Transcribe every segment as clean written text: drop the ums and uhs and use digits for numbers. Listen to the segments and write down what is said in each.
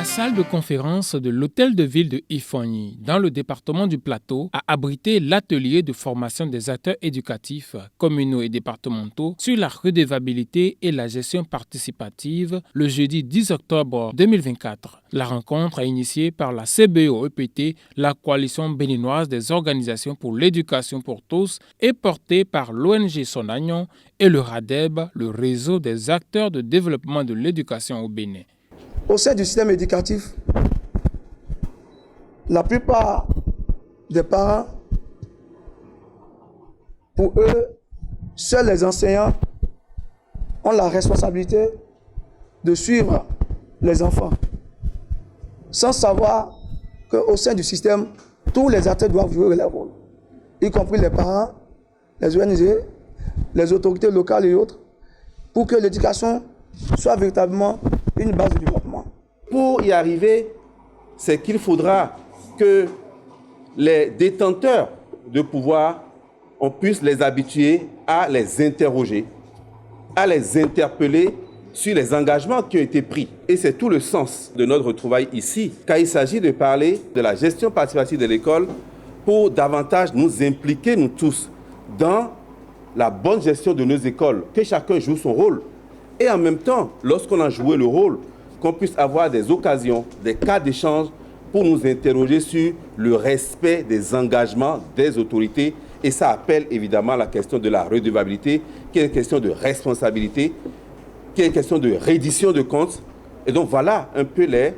salle de conférence de l'hôtel de ville de Ifouagny, dans le département du Plateau, a abrité l'atelier de formation des acteurs éducatifs, communaux et départementaux sur la redevabilité et la gestion participative le jeudi 10 octobre 2024. La rencontre est initiée par la CBO-EPT, la coalition béninoise des organisations pour l'éducation pour tous, et portée par l'ONG Sonagnon et le RADEB, le réseau des acteurs de développement de l'éducation au Bénin. Au sein du système éducatif, la plupart des parents, pour eux, seuls les enseignants ont la responsabilité de suivre les enfants, sans savoir qu'au sein du système, tous les acteurs doivent jouer leur rôle, y compris les parents, les ONG, les autorités locales et autres, pour que l'éducation soit véritablement une base de développement. Pour y arriver, c'est qu'il faudra que les détenteurs de pouvoir, on puisse les habituer à les interroger, à les interpeller sur les engagements qui ont été pris. Et c'est tout le sens de notre retrouvaille ici, car il s'agit de parler de la gestion participative de l'école pour davantage nous impliquer, nous tous, dans la bonne gestion de nos écoles, que chacun joue son rôle. Et en même temps, lorsqu'on a joué le rôle, qu'on puisse avoir des occasions, des cas d'échange pour nous interroger sur le respect des engagements des autorités. Et ça appelle évidemment la question de la redevabilité, qui est une question de responsabilité, qui est une question de reddition de comptes. Et donc voilà un peu les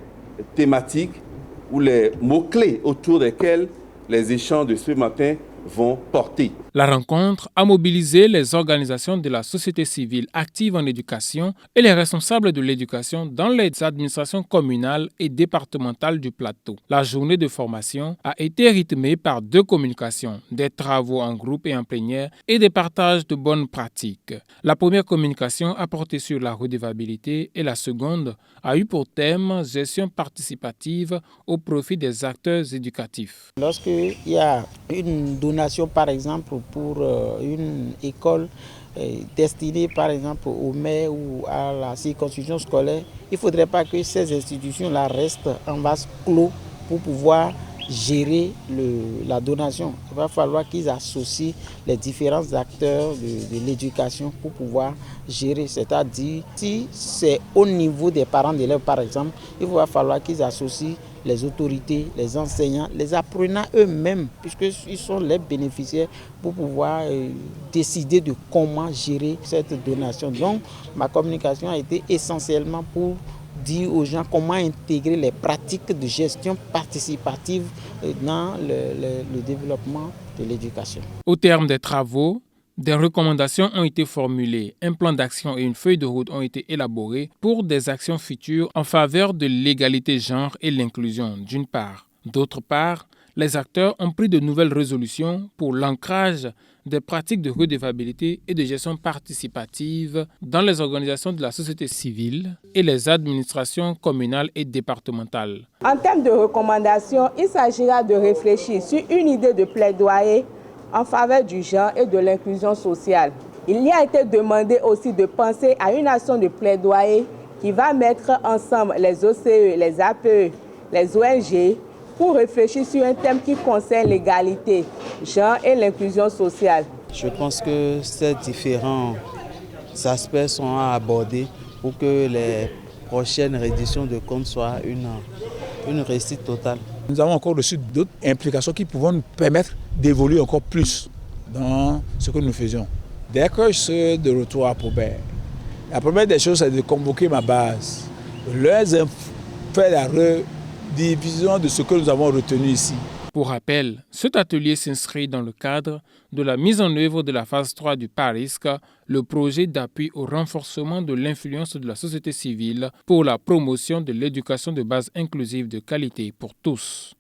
thématiques ou les mots-clés autour desquels les échanges de ce matin vont porter. La rencontre a mobilisé les organisations de la société civile active en éducation et les responsables de l'éducation dans les administrations communales et départementales du Plateau. La journée de formation a été rythmée par 2 communications, des travaux en groupe et en plénière et des partages de bonnes pratiques. La première communication a porté sur la redevabilité et la seconde a eu pour thème gestion participative au profit des acteurs éducatifs. Lorsqu'il y a une donation, par exemple, pour une école destinée, par exemple, au maire ou à la circonscription scolaire, il ne faudrait pas que ces institutions-là restent en vase clos pour pouvoir gérer la donation. Il va falloir qu'ils associent les différents acteurs de l'éducation pour pouvoir gérer. C'est-à-dire, si c'est au niveau des parents d'élèves, par exemple, il va falloir qu'ils associent les autorités, les enseignants, les apprenants eux-mêmes, puisqu'ils sont les bénéficiaires pour pouvoir décider de comment gérer cette donation. Donc, ma communication a été essentiellement pour dire aux gens comment intégrer les pratiques de gestion participative dans le développement de l'éducation. Au terme des travaux, des recommandations ont été formulées, un plan d'action et une feuille de route ont été élaborés pour des actions futures en faveur de l'égalité genre et l'inclusion, d'une part. D'autre part, les acteurs ont pris de nouvelles résolutions pour l'ancrage des pratiques de redevabilité et de gestion participative dans les organisations de la société civile et les administrations communales et départementales. En termes de recommandations, il s'agira de réfléchir sur une idée de plaidoyer en faveur du genre et de l'inclusion sociale. Il y a été demandé aussi de penser à une action de plaidoyer qui va mettre ensemble les OCE, les APE, les ONG pour réfléchir sur un thème qui concerne l'égalité, genre et l'inclusion sociale. Je pense que ces différents aspects sont à aborder pour que les prochaines redditions de comptes soient une réussite totale. Nous avons encore reçu d'autres implications qui pourront nous permettre d'évoluer encore plus dans ce que nous faisions. Dès que je serai de retour à Paubert, la première des choses, c'est de convoquer ma base, faire la redivision de ce que nous avons retenu ici. Pour rappel, cet atelier s'inscrit dans le cadre de la mise en œuvre de la phase 3 du PARISC, le projet d'appui au renforcement de l'influence de la société civile pour la promotion de l'éducation de base inclusive de qualité pour tous.